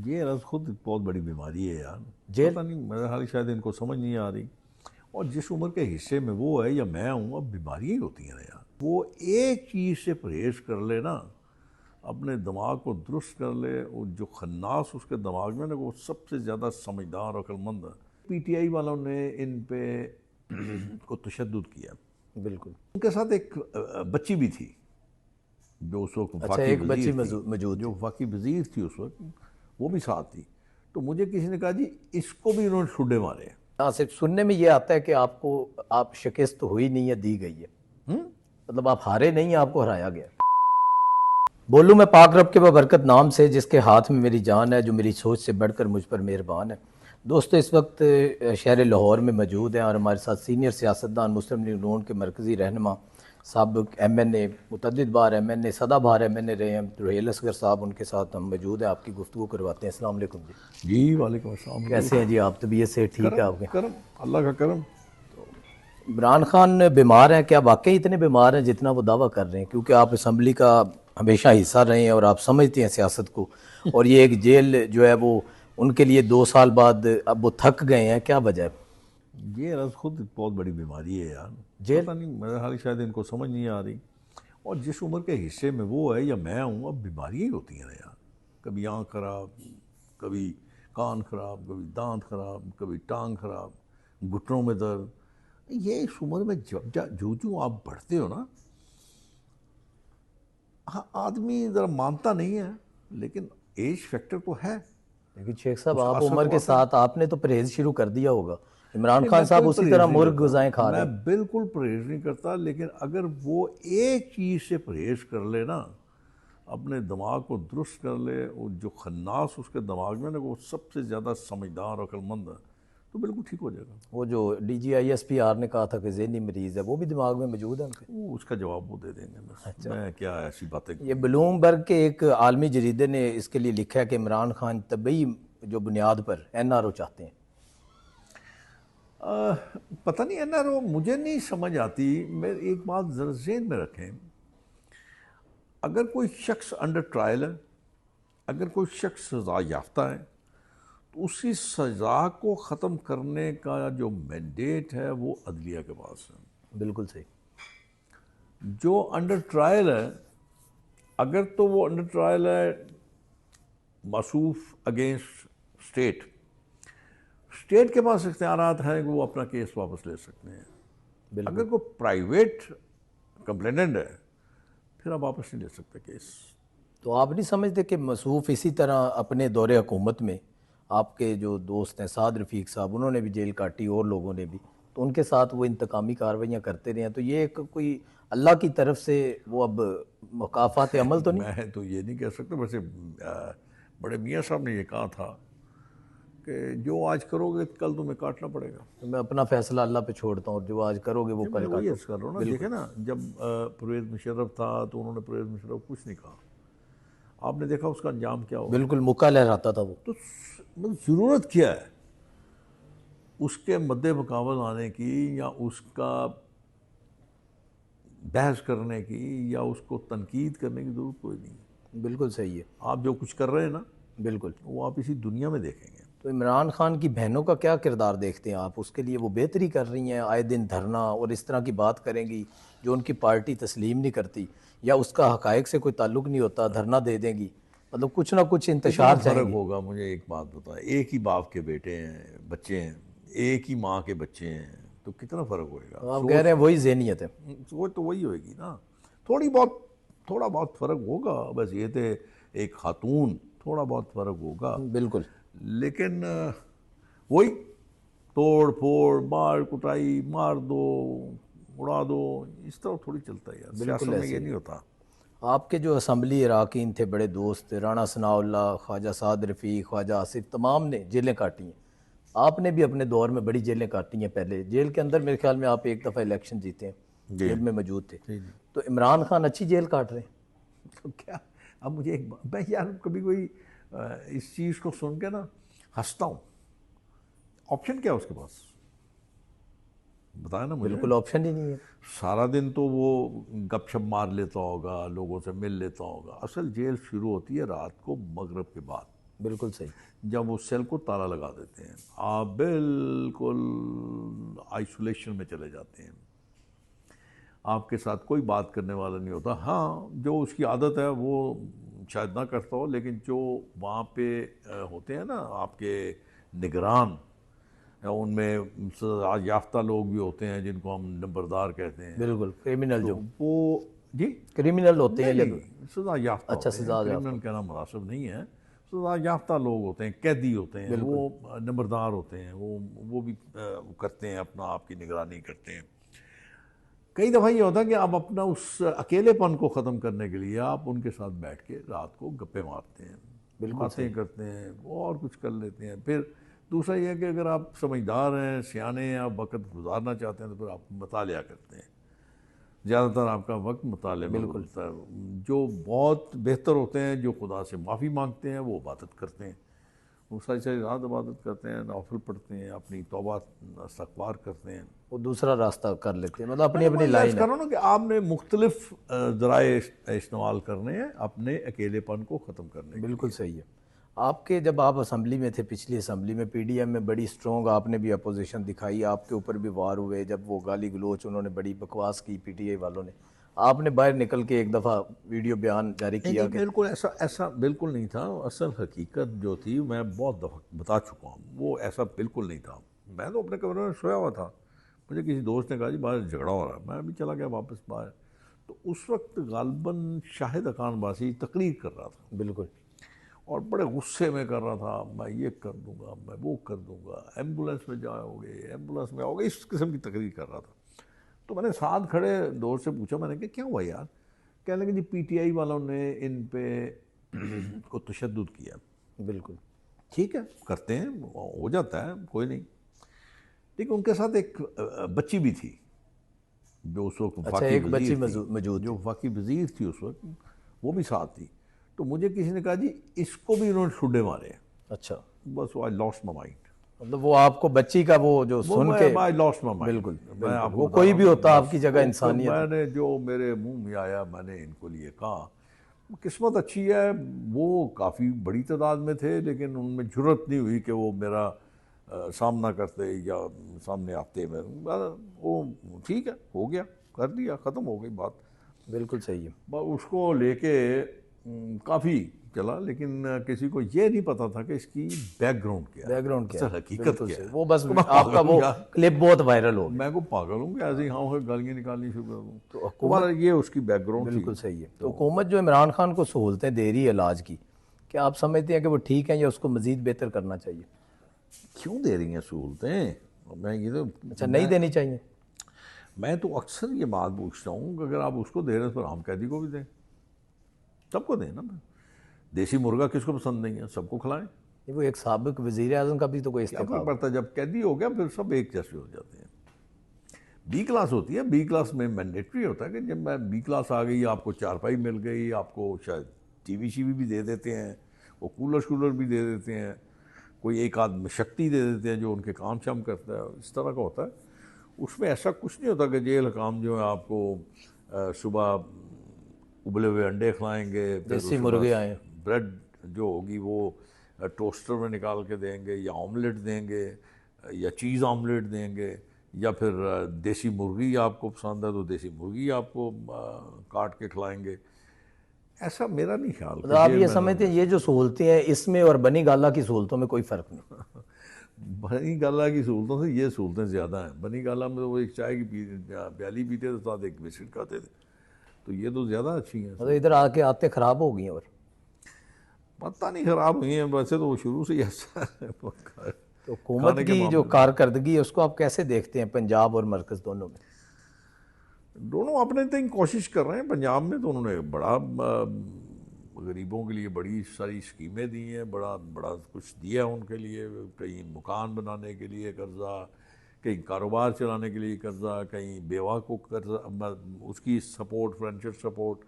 ये रस खुद बहुत बड़ी बीमारी है यार। जेल। पता नहीं, मेरे हाल शायद इनको समझ नहीं आ रही। और जिस उम्र के हिस्से में वो है या मैं हूँ, अब बीमारियाँ ही होती हैं ना यार। वो एक चीज़ से परहेज कर ले ना, अपने दिमाग को दुरुस्त कर ले, वो जो खन्नास उसके दिमाग में ना, वो सबसे ज़्यादा समझदार और अक्लमंद है। पीटीआई वालों ने इन पे को तशद्दुद किया। बिल्कुल। उनके साथ एक बच्ची भी थी जो उस वक्त अच्छा, वफाकी एक बच्ची वजीर थी। मौजूद जो थी। वफाकी वजीर थी उस वक्त, वो भी साथ थी। तो मुझे किसी ने कहा जी इसको भी इन्होंने ठुड्डे मारे। हाँ, सिर्फ सुनने में ये आता है कि आपको आप शिकस्त तो हुई नहीं है, दी गई है। मतलब आप हारे नहीं, आपको हराया गया। बोलूँ मैं पाक रब के बबरकत नाम से जिसके हाथ में मेरी जान है, जो मेरी सोच से बढ़कर मुझ पर मेहरबान है। दोस्तों, इस वक्त शहर लाहौर में मौजूद हैं और हमारे साथ सीनियर सियासतदान, मुस्लिम लीग नून के मरकज़ी रहनुमा, साबिक़ MNA, मुतअद्दिद बार MNA, सदाबहार MNA रहे हैं रुहेल असगर साहब, उनके साथ हम मौजूद हैं। आपकी गुफ्तगू करवाते हैं। अस्सलाम वालेकुम जी। जी वालेकुम अस्सलाम। कैसे हैं जी आप? तबीयत से ठीक है करम आपके? करम, अल्लाह का करम। इमरान खान बीमार हैं? क्या वाकई इतने बीमार हैं जितना वो दावा कर रहे हैं? क्योंकि आप असम्बली का हमेशा हिस्सा रहे हैं और आप समझते हैं सियासत को, और ये एक जेल जो है वो उनके लिए 2 साल बाद अब वो थक गए हैं। क्या वजह है? ये रस खुद बहुत बड़ी बीमारी है यार। जेल। पता नहीं, मेरे हाल शायद इनको समझ नहीं आ रही। और जिस उम्र के हिस्से में वो है या मैं हूँ, अब बीमारियाँ ही होती हैं ना यार। कभी आँख खराब, कभी कान खराब, कभी दांत खराब, कभी टांग खराब, घुटनों में दर्द। ये इस उम्र में जब जो जो आप बढ़ते हो ना, हाँ आदमी ज़रा मानता नहीं है, लेकिन एज फैक्टर तो है, लेकिन शेख साहब, उसका आप असर उम्र तो के आता है। साथ आपने तो परहेज शुरू कर दिया होगा। इमरान नहीं, खान मैं साहब कोई उसी तरह परहेज़ नहीं मुर्ग करता, गुज़ाएं खा रहे मैं हैं। बिल्कुल परहेज़ नहीं करता। लेकिन अगर वो एक चीज़ से परहेज़ कर ले ना, अपने दिमाग को दुरुस्त कर ले, वो जो खन्नास उसके दिमाग में ना, वो सबसे ज़्यादा समझदार और अक्लमंद है, तो बिल्कुल ठीक हो जाएगा। वो जो DGISPR ने कहा था कि जहनी मरीज़ है, वो भी दिमाग में मौजूद है उनके? वो उसका जवाब वो दे देंगे, बस अच्छा। मैं क्या ऐसी बातें ये करूँगा। ब्लूमबर्ग के एक आलमी जरीदे ने इसके लिए लिखा है कि इमरान खान तबी जो बुनियाद पर NRO चाहते हैं। पता नहीं है ना, वो मुझे नहीं समझ आती। मैं एक बात ज़रा ज़हन में रखें, अगर कोई शख्स अंडर ट्रायल है, अगर कोई शख्स सज़ा याफ्ता है, तो उसकी सज़ा को ख़त्म करने का जो मैंडेट है वो अदलिया के पास है। बिल्कुल सही। जो अंडर ट्रायल है, अगर तो वो अंडर ट्रायल है मसूफ अगेंस्ट स्टेट, स्टेट के पास इख्तियारात हैं कि वो अपना केस वापस ले सकते हैं। अगर बिल्कुल। कोई प्राइवेट कंप्लेनेंट है, फिर आप वापस नहीं ले सकते केस। तो आप नहीं समझते कि मसूफ इसी तरह अपने दौरे हुकूमत में आपके जो दोस्त हैं साद रफ़ीक साहब, उन्होंने भी जेल काटी और लोगों ने भी, तो उनके साथ वो इंतकामी कार्रवाइयाँ करते रहे हैं, तो ये एक कोई अल्लाह की तरफ से वो अब मुकाफ़ात अमल तो नहीं? मैं तो ये नहीं कह सकता। वैसे बड़े मियाँ साहब ने ये कहा था कि जो आज करोगे कल तुम्हें काटना पड़ेगा। तो मैं अपना फैसला अल्लाह पे छोड़ता हूँ, और जो आज करोगे वो नहीं, कल मैं वही काटो। अर्ज कर रहा हूँ ना। देखे बिल्कुल। ना, जब परवेज़ मुशर्रफ था तो उन्होंने परवेज़ मुशर्रफ कुछ नहीं कहा। आपने देखा उसका अंजाम क्या हुआ। बिल्कुल मुक्का लहराता था वो। तो मतलब ज़रूरत क्या है उसके मद्दे मुकाबल आने की, या उसका बहस करने की, या उसको तनकीद करने की ज़रूरत कोई नहीं है। बिल्कुल सही है। आप जो कुछ कर रहे हैं ना, बिल्कुल। वो आप इसी दुनिया में देखेंगे। तो इमरान खान की बहनों का क्या किरदार देखते हैं आप? उसके लिए वो बेहतरी कर रही हैं, आए दिन धरना और इस तरह की बात करेंगी जो उनकी पार्टी तस्लीम नहीं करती, या उसका हकायक से कोई ताल्लुक नहीं होता, धरना दे देंगी, मतलब कुछ ना कुछ कितना इंतशार फ़र्क चाहेंगी। होगा, मुझे एक बात बताएं। एक ही बाप के बेटे हैं, बच्चे हैं, एक ही माँ के बच्चे हैं, तो कितना फ़र्क होएगा। तो आप कह सोच रहे हैं वही ज़हनियत है। सोच तो वही होएगी ना। थोड़ी बहुत थोड़ा बहुत फ़र्क होगा, बस ये थे एक खातून, थोड़ा बहुत फ़र्क होगा। बिल्कुल। लेकिन वही तोड़ फोड़, मार कुटाई, मार दो, उड़ा दो, इस तरह थोड़ी चलता है यार। बिल्कुल सियासत में ऐसे ये ही नहीं है। होता। आपके जो असम्बली अराकीन थे, बड़े दोस्त, राणा सनाउल्लाह, ख्वाजा साद रफ़ीक, ख्वाजा आसिफ, तमाम ने जेलें काटी हैं। आपने भी अपने दौर में बड़ी जेलें काटी हैं। पहले जेल के अंदर मेरे ख्याल में आप एक दफ़ा इलेक्शन जीते हैं, जी जेल में मौजूद थे। जी जी। तो इमरान खान अच्छी जेल काट रहे हैं। तो क्या, अब मुझे मैं यार कभी कोई इस चीज़ को सुन के ना हंसता हूँ। ऑप्शन क्या है उसके पास, बताया ना मुझे। बिल्कुल ऑप्शन ही नहीं है। सारा दिन तो वो गपशप मार लेता होगा, लोगों से मिल लेता होगा। असल जेल शुरू होती है रात को मगरिब के बाद। बिल्कुल सही। जब वो सेल को ताला लगा देते हैं, आप बिल्कुल आइसोलेशन में चले जाते हैं, आपके साथ कोई बात करने वाला नहीं होता। हाँ, जो उसकी आदत है वो शायद ना करता हो, लेकिन जो वहाँ पे होते हैं ना आपके निगरान, उनमें सजा याफ्ता लोग भी होते हैं जिनको हम नंबरदार कहते हैं। बिल्कुल, क्रिमिनल तो जो वो जी क्रिमिनल होते हैं या नहीं, सजा याफ्ता अच्छा, होते हैं, सजा क्रिमिनल याफ्ता। कहना मुनासिब नहीं है। सजा याफ्ता लोग होते हैं, कैदी होते हैं, वो बिल्कुल नंबरदार होते हैं, वो भी करते हैं, अपना आपकी निगरानी करते हैं। कई दफ़ा ये होता है कि आप अपना उस अकेलेपन को ख़त्म करने के लिए आप उनके साथ बैठ के रात को गप्पे मारते हैं, बिल्कुल सही। बातें करते हैं और कुछ कर लेते हैं। फिर दूसरा ये है कि अगर आप समझदार हैं, सियाने हैं, आप वक्त गुजारना चाहते हैं, तो फिर आप मुतालिया करते हैं। ज़्यादातर आपका वक्त मुताले में बिल्कुल गुजरता है। जो बहुत बेहतर होते हैं, जो खुदा से माफ़ी मांगते हैं, वो इबादत करते हैं, वो सारी सारी रात इबादत करते हैं, नौफल पढ़ते हैं, अपनी तौबा इस्तग़फ़ार करते हैं। वो दूसरा रास्ता कर लेते हैं, मतलब अपनी मैंने अपनी वही अर्ज़ लाइन है। करा ना कि आपने मुख्तलिफ ज़राए इस्तेमाल करने हैं अपने अकेलेपन को ख़त्म करने के बिल्कुल लिए। सही है। आपके जब आप असम्बली में थे, पिछली असम्बली में पीडीएम में बड़ी स्ट्रॉन्ग आपने भी अपोजिशन दिखाई, आपके ऊपर भी वार हुए, जब वो गाली गलोच उन्होंने बड़ी बकवास की पीटीआई वालों ने, आपने बाहर निकल के एक दफ़ा वीडियो बयान जारी नहीं किया नहीं, कि बिल्कुल ऐसा ऐसा बिल्कुल नहीं था। असल हकीकत जो थी मैं बहुत दफ़ा बता चुका हूँ, वो ऐसा बिल्कुल नहीं था। मैं तो अपने कमरे में सोया हुआ था, मुझे किसी दोस्त ने कहा जी बाहर झगड़ा हो रहा है, मैं भी चला गया वापस बाहर। तो उस वक्त गालबन शाहिद अकान बासी तकरीर कर रहा था बिल्कुल और बड़े गुस्से में कर रहा था, मैं ये कर दूंगा, मैं वो कर दूंगा, एम्बुलेंस में जाओगे, एम्बुलेंस में आओगे, इस किस्म की तकरीर कर रहा था। तो मैंने साथ खड़े दोस्त से पूछा, मैंने कहा क्या हुआ यार? कहने लगे जी पीटीआई वालों ने इन पे को तशद्दुद किया। बिल्कुल ठीक है, करते हैं, हो जाता है, कोई नहीं। लेकिन उनके साथ एक बच्ची भी थी जो उस वक्त अच्छा, वफाकी एक बच्ची वजीर थी, मौजूद जो थी। वफाकी वजीर थी उस वक्त, वो भी साथ थी। तो मुझे किसी ने कहा जी इसको भी इन्होंने ठुड्डे मारे हैं। अच्छा, बस आई लॉस्ट माई माइंड। मतलब वो आपको बच्ची का वो जो वो सुन के आई लॉस्ट माई माइंड। बिल्कुल मैं बिल्कुल, आपको वो बता कोई रहा भी हूँ, होता बस आपकी जगह तो फिर इंसानियत है। मैंने जो मेरे मुंह में आया मैंने इनको लिए कहा। किस्मत अच्छी है, वो काफ़ी बड़ी तादाद में थे, लेकिन उनमें जुर्रत नहीं हुई कि वो मेरा सामना करते या सामने आते। में वो ठीक है, हो गया, कर दिया, ख़त्म हो गई बात। बिल्कुल सही है। उसको लेके काफ़ी चला, लेकिन किसी को ये नहीं पता था कि इसकी बैकग्राउंड क्या है, बैकग्राउंड क्या असल है? हकीकत बिल्कुल क्या सही, है। वो बस तो मैं आपका पागल हूँ वो यार, क्लिप बहुत वायरल हो गया। मैं को पागल हूँ कि ऐसे ही हाँ हो गालियाँ निकालनी शुरू कर दूँ। तो तो बहरहाल ये उसकी बैकग्राउंड थी। बिल्कुल सही है। तो तो हुकूमत जो इमरान खान को सहूलतें दे रही है इलाज की, क्या आप समझते हैं कि वो ठीक है या उसको मजीद बेहतर करना चाहिए? क्यों दे रही हैं सहूलतें? मैं ये तो अच्छा, नहीं देनी चाहिए? मैं तो अक्सर ये बात पूछता हूँ कि अगर आप उसको दे रहे हैं तो फिर आम कैदी को भी दें, सबको दें ना। देसी मुर्गा किसको पसंद नहीं है, सबको खिलाएं। ये वो एक साबिक वजीर आजम का भी तो कोई क्या इस्तीफा फर्क हुआ। पड़ता है, जब कैदी हो गया फिर सब एक जैसे हो जाते हैं। बी क्लास होती है, बी क्लास में मैंडेटरी होता है कि जब मैं बी क्लास आ गई, आपको चारपाई मिल गई, आपको शायद टीवी शीवी भी दे देते हैं, वो कूलर शूलर भी दे देते हैं, कोई एक आदमी शक्ति दे देते हैं जो उनके काम शाम करता है, इस तरह का होता है। उसमें ऐसा कुछ नहीं होता कि जेल काम जो है आपको सुबह उबले हुए अंडे खिलाएंगे, फिर देसी उसके मुर्गे बाद आए। ब्रेड जो होगी वो टोस्टर में निकाल के देंगे, या ऑमलेट देंगे, या चीज़ ऑमलेट देंगे, या फिर देसी मुर्गी आपको पसंद है तो देसी मुर्गी आपको काट के खिलाएंगे। ऐसा मेरा नहीं ख्याल मतलब कि आप जेल ये में समझते हैं ये जो सहूलतें हैं इसमें और बनी गाला की सहूलतों में कोई फ़र्क नहीं? बनी गाला की सहूलतों से ये सहूलतें ज़्यादा हैं। बनी गाला में तो वो एक चाय की प्याली पीते थे, साथ एक बिस्किट खाते थे, तो ये तो ज़्यादा अच्छी हैं। मतलब इधर आके आते ख़राब हो गई हैं। और पता नहीं ख़राब हुई हैं, वैसे तो वो शुरू से ही ऐसा है तो हुकूमत खाने के की जो मामले में। कारकर्दगी है उसको आप कैसे देखते हैं पंजाब और मरकज़ दोनों में? दोनों अपने तक कोशिश कर रहे हैं। पंजाब में तो उन्होंने बड़ा गरीबों के लिए बड़ी सारी स्कीमें दी हैं, बड़ा बड़ा कुछ दिया है उनके लिए, कहीं मकान बनाने के लिए कर्जा, कहीं कारोबार चलाने के लिए कर्जा, कहीं बेवा को कर्जा, उसकी सपोर्ट, फाइनेंशियल सपोर्ट।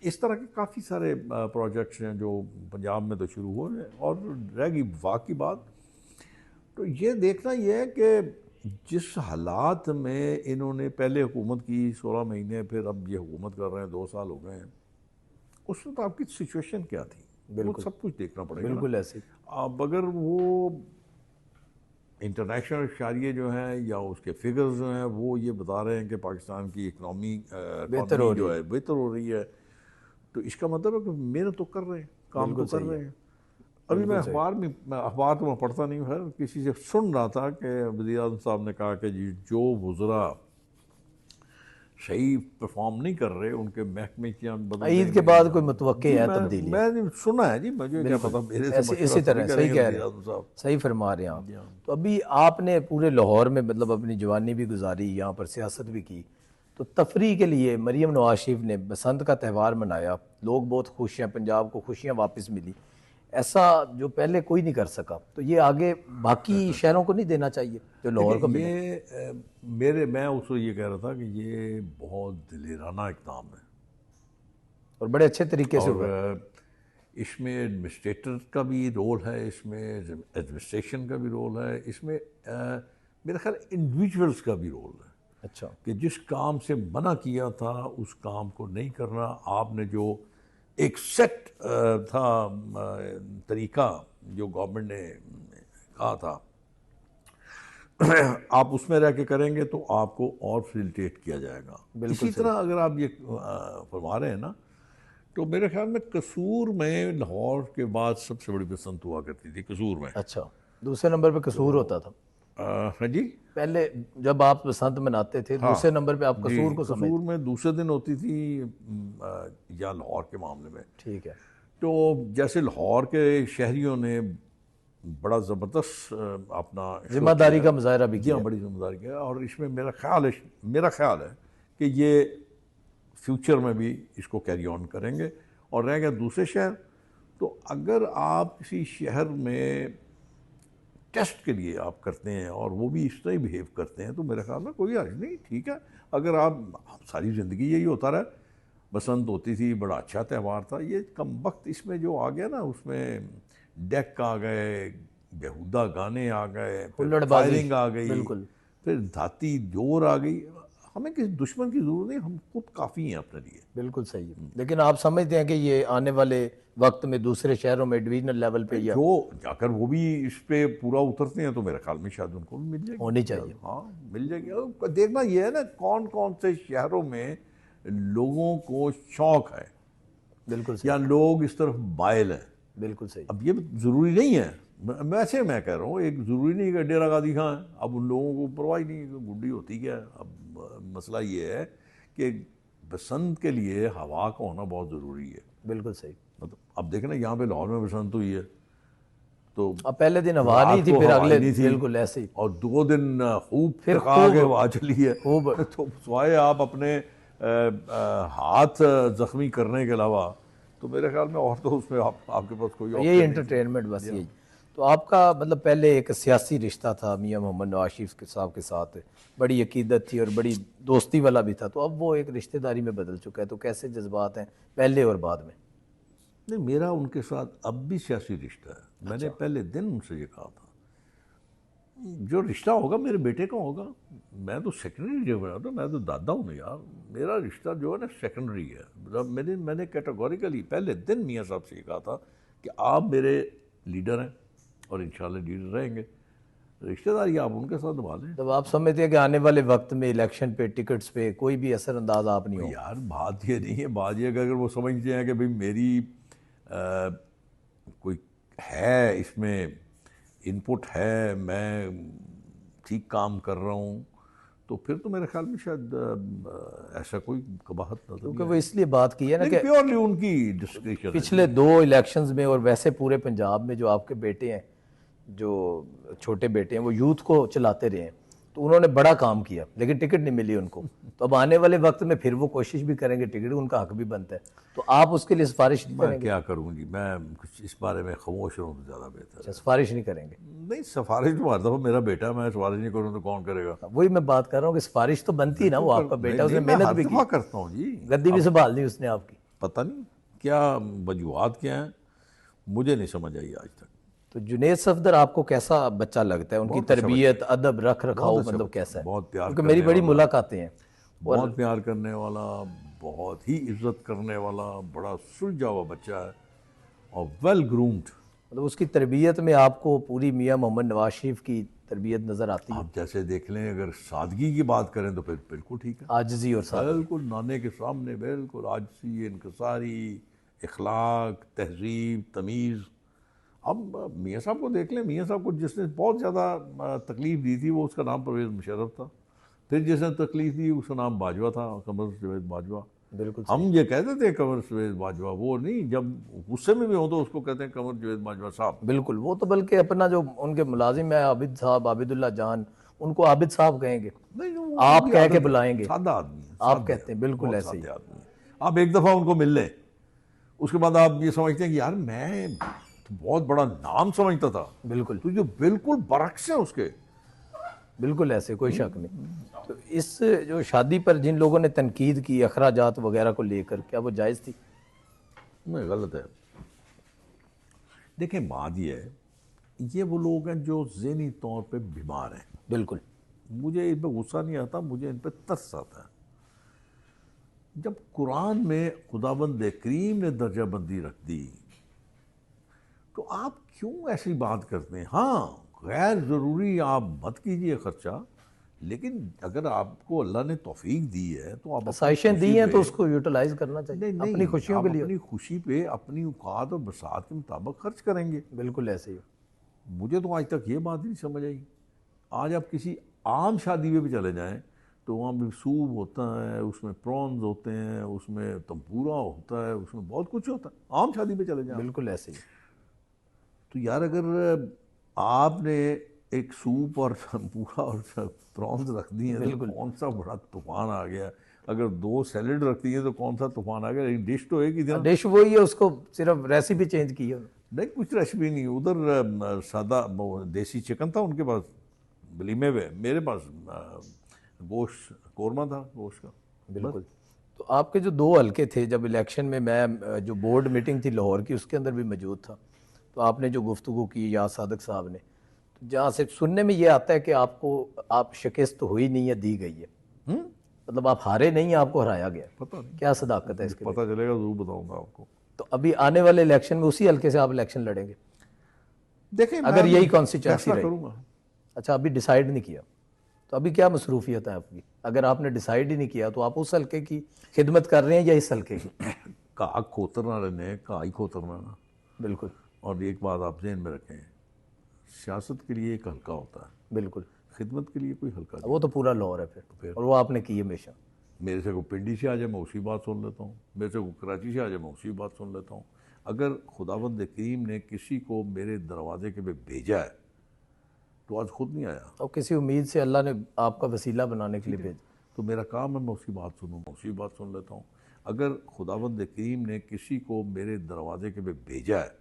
इस तरह के काफ़ी सारे प्रोजेक्ट्स हैं जो पंजाब में तो शुरू हुए हैं। और रह गई वफाक की बात, तो ये देखना ये है कि जिस हालात में इन्होंने पहले हुकूमत की 16 महीने, फिर अब ये हुकूमत कर रहे हैं 2 साल हो गए हैं, उस वक्त आपकी सिचुएशन क्या थी? वो सब कुछ देखना पड़ेगा ना। बिल्कुल ऐसे। अब अगर वो इंटरनेशनल शारिये जो हैं या उसके फिगर्स जो हैं वो ये बता रहे हैं कि पाकिस्तान की इकनॉमी बेहतर हो जो रही है बेहतर हो रही है, तो इसका मतलब है कि मेहनत तो कर रहे हैं, काम तो बिल्कुल कर सही रहे है। हैं। अभी मैं सही। अखबार तो मैं पढ़ता नहीं हूँ, खैर किसी से सुन रहा था कि वज़ीर आज़म साहब ने कहा कि जी जो वज़रा सही परफॉर्म नहीं कर रहे उनके महकमे की हम बदल ईद देंगे के बाद या कोई मुतवक्के जी है मैं तब्दीली? मैंने सुना है जी, मुझे क्या पता, मेरे से ऐसे मशवरा इसी थोड़ी तरह सही करेंगे कह वज़ीर रहे हैं, आज़म साहब। सही फरमा रहे हैं आप। जी हाँ। तो अभी आपने पूरे लाहौर में मतलब अपनी जवानी भी गुजारी, यहाँ पर सियासत भी की, तो तफरी के लिए मरीम नवाज शरीफ ने बसंत का त्यौहार मनाया, लोग बहुत खुश हैं, पंजाब को खुशियाँ वापस मिली, ऐसा जो पहले कोई नहीं कर सका, तो ये आगे बाकी शहरों को नहीं देना चाहिए जो लाहौर को देखिए मिले? मैं उसको ये कह रहा था कि ये बहुत दिलेराना इक़दाम है और बड़े अच्छे तरीके से हुआ है। और इसमें एडमिनिस्ट्रेटर का भी रोल है, इसमें एडमिनिस्ट्रेशन का भी रोल है, इसमें मेरा ख्याल इंडिविजुअल्स का भी रोल है अच्छा। कि जिस काम से मना किया था उस काम को नहीं करना। आपने जो एक सेट था तरीका जो गवर्नमेंट ने कहा था आप उसमें रह के करेंगे तो आपको और फैसिलिटेट किया जाएगा। बिल्कुल इसी तरह अगर आप ये फरमा रहे हैं ना, तो मेरे ख्याल में कसूर में लाहौर के बाद सबसे बड़ी बसंत हुआ करती थी कसूर में। अच्छा, दूसरे नंबर पे कसूर होता था हाँ जी, पहले, जब आप बसंत मनाते थे हाँ दूसरे नंबर पे आप जी, कसूर को समझते? कसूर में दूसरे दिन होती थी या लाहौर के मामले में। ठीक है। तो जैसे लाहौर के शहरियों ने बड़ा ज़बरदस्त अपना शो जिम्मेदारी किया का है। मुजाहरा भी जी किया। हाँ, बड़ी जिम्मेदारी किया और इसमें मेरा ख्याल है कि ये फ्यूचर में भी इसको कैरी ऑन करेंगे। और रह गया दूसरे शहर, तो अगर आप किसी शहर में टेस्ट के लिए आप करते हैं और वो भी इस तरह ही बिहेव करते हैं तो मेरे ख्याल में कोई हर्ज नहीं, ठीक है। अगर आप सारी ज़िंदगी यही होता रहा, बसंत होती थी, बड़ा अच्छा त्यौहार था, ये कम वक्त इसमें जो आ गया ना, उसमें डेक आ गए, बेहुदा गाने आ गए, फिर हुल्लड़बाजी। फायरिंग आ गई, बिल्कुल फिर धाती जोर आ गई। हमें किसी दुश्मन की ज़रूरत नहीं, हम खुद काफ़ी हैं अपने लिए। बिल्कुल सही है। लेकिन आप समझते हैं कि ये आने वाले वक्त में दूसरे शहरों में डिवीजनल लेवल पे या जो अगर वो भी इस पे पूरा उतरते हैं तो मेरे ख्याल में शायद उनको भी मिल जाएगी, होनी चाहिए। हाँ मिल जाएगी। और देखना ये है ना कौन कौन से शहरों में लोगों को शौक है बिल्कुल सही। या लोग इस तरफ मायल हैं। बिल्कुल सही। अब ये ज़रूरी नहीं है, वैसे मैं कह रहा हूँ, एक ज़रूरी नहीं कि डेरा गादी खां है, अब उन लोगों को परवाह ही नहीं कि गुड्डी होती क्या है। अब मसला ये है कि बसंत के लिए हवा का होना बहुत ज़रूरी है। बिल्कुल सही। मतलब अब देखें ना, यहाँ पे लाहौर में बसंत हुई है तो अब पहले दिन हवा नहीं रात थी, को फिर हवा अगले नहीं थी बिल्कुल ऐसे ही और 2 दिन खूब फिर टका खूब- के हवा चली है खूब तो स्वाय आप अपने हाथ जख्मी करने के अलावा तो मेरे ख्याल में और तो उसमें आपके पास कोई यही ऑप्शन नहीं। एंटरटेनमेंट बस यही। तो आपका मतलब पहले एक सियासी रिश्ता था मियां मोहम्मद नवाज शरीफ के साहब के साथ, बड़ी अकीदत थी और बड़ी दोस्ती वाला भी था, तो अब वो एक रिश्तेदारी में बदल चुका है, तो कैसे जज्बात हैं पहले और बाद में? नहीं, मेरा उनके साथ अब भी सियासी रिश्ता है। मैंने पहले दिन उनसे ये कहा था, जो रिश्ता होगा मेरे बेटे का होगा, मैं तो सेकेंडरी जो बना तो मैं तो दादा हूँ ना यार, मेरा रिश्ता जो है ना सेकेंडरी है। मतलब मैंने कैटेगोरिकली पहले दिन मियाँ साहब से ये कहा था कि आप मेरे लीडर हैं और इंशाल्लाह लीडर रहेंगे, रिश्तेदारी आप उनके साथ निभा लें। तब आप समझते हैं कि आने वाले वक्त में इलेक्शन पे, टिकट्स पे कोई भी असरअंदाज आप नहीं हो? यार बात ये नहीं है, बात ये अगर वो समझते हैं कि भाई मेरी कोई है इसमें इनपुट है, मैं ठीक काम कर रहा हूँ, तो फिर तो मेरे ख्याल में शायद ऐसा कोई कबाहत नजर क्योंकि वो इसलिए बात की है ना नहीं, कि प्योरली उनकी डिस्क्रिप्शन है। पिछले 2 इलेक्शंस में और वैसे पूरे पंजाब में जो आपके बेटे हैं, जो छोटे बेटे हैं, वो यूथ को चलाते रहे हैं, तो उन्होंने बड़ा काम किया लेकिन टिकट नहीं मिली उनको। तो अब आने वाले वक्त में फिर वो कोशिश भी करेंगे, टिकट उनका हक भी बनता है, तो आप उसके लिए सिफारिश नहीं मैं करेंगे? क्या करूँ जी, मैं कुछ इस बारे में खामोश रहूँ तो ज़्यादा बेहतर अच्छा, सिफारिश नहीं करेंगे? है। नहीं, सिफारिश तो हर दफ़ा मेरा बेटा है, मैं सिफारिश नहीं करूँ तो कौन करेगा। वही मैं बात कर रहा हूँ कि सिफारिश तो बनती है ना, वो आपका बेटा, उसने नहीं, मैं मेहनत हर भी दफ़ा की, करता हूँ जी। गद्दी भी संभाल दी उसने आपकी। पता नहीं क्या वजूहत क्या हैं, मुझे नहीं समझ आई आज तक। तो जुनेद सफदर आपको कैसा बच्चा लगता है? उनकी बहुत अच्छा तरबियत, अदब, रख रखाव बहुत अच्छा मतलब बच्चा, कैसा है? बहुत प्यार क्योंकि मेरी करने बड़ी वाला। मुलाकातें हैं। बहुत प्यार करने वाला, बहुत ही इज्जत करने वाला, बड़ा सुलझा हुआ बच्चा है और वेल ग्रूम्ड। मतलब उसकी तरबियत में आपको पूरी मियाँ मोहम्मद नवाज शरीफ की तरबियत नज़र आती है। आप जैसे देख लें, अगर सादगी की बात करें तो फिर बिल्कुल ठीक है, आजिज़ी और सादगी। बिल्कुल नाने के सामने बिल्कुल आजिज़ी, इनकसारी, इखलाक, तहजीब, तमीज़। अब मियाँ साहब को देख लें, मियाँ साहब को जिसने बहुत ज़्यादा तकलीफ़ दी थी वो उसका नाम परवेज़ मुशर्रफ था। फिर जिसने तकलीफ़ दी उसका नाम बाजवा था, कमर जावेद बाजवा। बिल्कुल हम ये कहते थे कमर जावेद बाजवा, वो नहीं, जब गुस्से में भी हो तो उसको कहते हैं कमर जावेद बाजवा साहब। बिल्कुल, वो तो बल्कि अपना जो उनके मुलाजिम है आबिद साहब, आबिदुल्ला जान, उनको आबिद साहब कहेंगे, नहीं, वो आप उनकी कह आदत के है। बुलाएंगे, सादा आदमी है, आप सादे कहते हैं, बिल्कुल बहुत ऐसे ही। सादे आदमी है। आप एक दफ़ा उनको मिल लें, उसके बाद आप ये समझते हैं कि यार मैं तो बहुत बड़ा नाम समझता था, बिल्कुल तो जो बिल्कुल बरक्स है उसके। बिल्कुल ऐसे, कोई शक नहीं। तो इस जो शादी पर जिन लोगों ने तनकीद की अखराजात वगैरह को लेकर, क्या वो जायज़ थी? नहीं, गलत है। देखें, बात ये है, ये वो लोग हैं जो ज़हनी तौर पे बीमार हैं। बिल्कुल मुझे इन पर गुस्सा नहीं आता, मुझे इन पर तरस आता है। जब कुरान में खुदाबंद करीम ने दर्जाबंदी रख दी तो आप क्यों ऐसी बात करते हैं? हाँ, गैर ज़रूरी आप मत कीजिए खर्चा, लेकिन अगर आपको अल्लाह ने तौफीक दी है तो आप अपनी आसाइशें दी खुशी हैं तो पे, उसको यूटिलाइज करना चाहिए नहीं अपनी नहीं, खुशियों आप के लिए। अपनी खुशी पे अपनी औकात और बसात के मुताबिक खर्च करेंगे। बिल्कुल ऐसे ही। मुझे तो आज तक ये बात नहीं समझ आई। आज आप किसी आम शादी में भी चले जाएं तो वहाँ भी सूप होता है, उसमें प्रॉन्स होते हैं, उसमें तंबूरा होता है, उसमें बहुत कुछ होता है। आम शादी पे चले जाएं बिल्कुल ऐसे ही। तो यार, अगर आपने एक सूप और तंबूरा और प्रॉन्स रख दिए हैं तो बिल्कुल कौन सा बड़ा तूफान आ गया। अगर 2 सैलेड रख दिए तो कौन सा तूफान आ गया। लेकिन डिश तो एक ही थी ना। डिश वही है, उसको सिर्फ रेसिपी चेंज की है उन्होंने। नहीं, कुछ रेसिपी नहीं। उधर सादा वो देसी चिकन था उनके पास वलीमे में, मेरे पास गोश्त कोरमा था गोश्त का, बस। बिल्कुल। तो आपके जो 2 हलके थे, जब इलेक्शन में मैं जो बोर्ड मीटिंग थी लाहौर की उसके अंदर भी मौजूद था, तो आपने जो गुफ्तगू की या सादक साहब ने, तो जहाँ से सुनने में ये आता है कि आपको आप शिकस्त हुई नहीं है, दी गई है। मतलब आप हारे नहीं, आपको हराया गया। पता नहीं, क्या सदाकत है इसके? पता चलेगा जरूर बताऊंगा आपको। तो अभी आने वाले इलेक्शन में उसी हल्के से आप इलेक्शन लड़ेंगे देखें, अगर मैं यही कॉन्स्टिट्यूंसी फैसला रही? करूंगा। अच्छा, अभी डिसाइड नहीं किया, तो अभी क्या मसरूफियत है आपकी? अगर आपने डिसाइड ही नहीं किया तो आप उस हल्के की खिदमत कर रहे हैं या इस हल्के की? घाह खोतरना रहने, घाह ही खोतरना ना। बिल्कुल और एक बात आप जहन में रखें, सियासत के लिए एक हल्का होता है, बिल्कुल। खिदमत के लिए कोई हल्का नहीं। वो तो पूरा लाहौर है फिर, और वो आपने की हमेशा। मेरे से कोई पिंडी से आ जाए मैं उसी बात सुन लेता हूँ, मेरे से कोई कराची से आ जाए मैं उसी बात सुन लेता हूँ। अगर खुदावंद करीम ने किसी को मेरे दरवाजे के पे भेजा है तो आज खुद नहीं आया, और किसी उम्मीद से अल्लाह ने आपका वसीला बनाने के लिए भेजा। तो मेरा काम है मैं उसकी बात सुनूँ, उसी बात सुन लेता हूँ। अगर खुदावंद करीम ने किसी को मेरे दरवाजे के पे भेजा है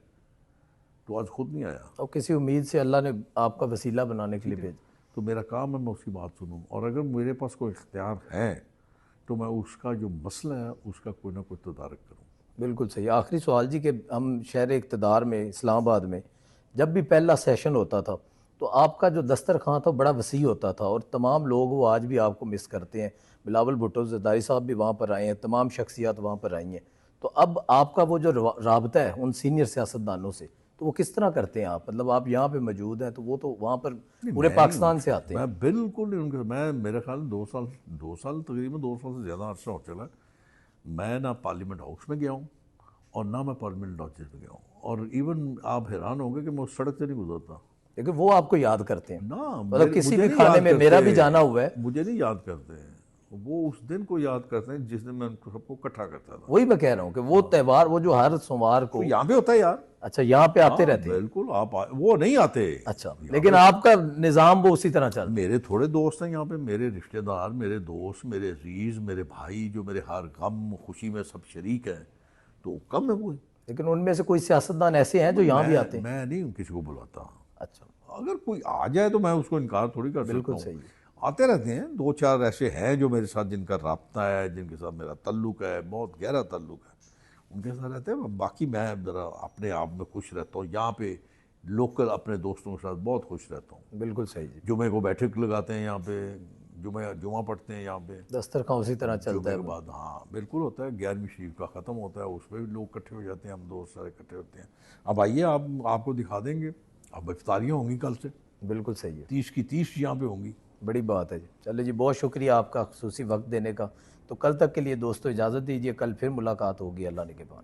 तो आज खुद नहीं आया, और किसी उम्मीद से अल्लाह ने आपका वसीला बनाने के लिए भेजा। तो मेरा काम है मैं उसकी बात सुनूँ। और अगर मेरे पास कोई इख्तियार है तो मैं उसका जो मसला है उसका कोई ना कोई तदारक करूँ। बिल्कुल सही। आखिरी सवाल जी, कि हम शहर इक़्तिदार में इस्लामाबाद में जब भी पहला सेशन होता था तो आपका जो दस्तरखान था बड़ा वसी होता था, और तमाम लोग वो आज भी आपको मिस करते हैं। बिलावल भुट्टो ज़रदारी साहब भी वहाँ पर आए हैं, तमाम शख्सियात वहाँ पर आई हैं। तो अब आपका वो जो राबता है उन सीनियर सियासतदानों से, तो वो किस तरह करते हैं आप? मतलब आप यहाँ पे मौजूद हैं तो वो तो वहाँ पर पूरे पाकिस्तान से आते हैं। मैं बिल्कुल नहीं उनके, मैं मेरे ख्याल में 2 साल तकरीबन 2 साल से ज़्यादा अर्सा हो चला है, मैं ना पार्लियामेंट हाउस में गया हूँ और ना मैं पार्लियामेंट लॉजेस में गया हूँ। और इवन आप हैरान होंगे कि मैं उस सड़क से नहीं गुजरता लेकिन वो आपको याद करते हैं। ना। मतलब किसी मुझे भी नहीं खाने याद में मेरा करते, भी जाना हुआ है। मुझे नहीं याद करते हैं, वो उस दिन को याद करते हैं जिस दिन मैं उनको सबको इकट्ठा करता था। वही मैं कह रहा हूँ कि वो त्यौहार, वो जो हर सोमवार को, तो यहाँ पे होता है यार। अच्छा यहाँ पे आते हाँ, रहते हैं। बिल्कुल। वो नहीं आते। अच्छा, लेकिन आपका निज़ाम वो उसी तरह चल। मेरे थोड़े दोस्त हैं यहाँ पे, मेरे रिश्तेदार, मेरे दोस्त, मेरे अजीज, मेरे भाई, जो मेरे हर गम खुशी में सब शरीक हैं, तो कम है वो। लेकिन उनमें से कोई सियासतदान ऐसे हैं जो यहाँ भी आते हैं? मैं नहीं किसी को बुलाता। अच्छा, अगर कोई आ जाए तो मैं उसको इनकार थोड़ी कर सकता बिल्कुल हूँ। सही है। आते रहते हैं, 2-4 ऐसे हैं जो मेरे साथ जिनका राब्ता है, जिनके साथ मेरा ताल्लुक है, बहुत गहरा ताल्लुक है, उनके साथ रहते हैं। बाकी मैं ज़रा अपने आप में खुश रहता हूँ। यहाँ पे लोकल अपने दोस्तों के साथ बहुत खुश रहता हूँ। बिल्कुल सही जी। जुमे को बैठक लगाते हैं यहाँ पे, जुमा पढ़ते हैं यहाँ पे, दस्तरखान उसी तरह चलता जुमे है। के बाद हाँ बिल्कुल होता है। 11वीं शरीफ का ख़त्म होता है, उस पर भी लोग इकट्ठे हो जाते हैं, हम दोस्त सारे इकट्ठे होते हैं। अब आइए, आपको दिखा देंगे। अब इफ्तारियाँ होंगी कल से, बिल्कुल सही है, 30 की 30 यहाँ पे होंगी। बड़ी बात है जी। चलो जी, बहुत शुक्रिया आपका खुसूसी वक्त देने का। तो कल तक के लिए दोस्तों इजाज़त दीजिए, कल फिर मुलाकात होगी अल्लाह ने के बाद।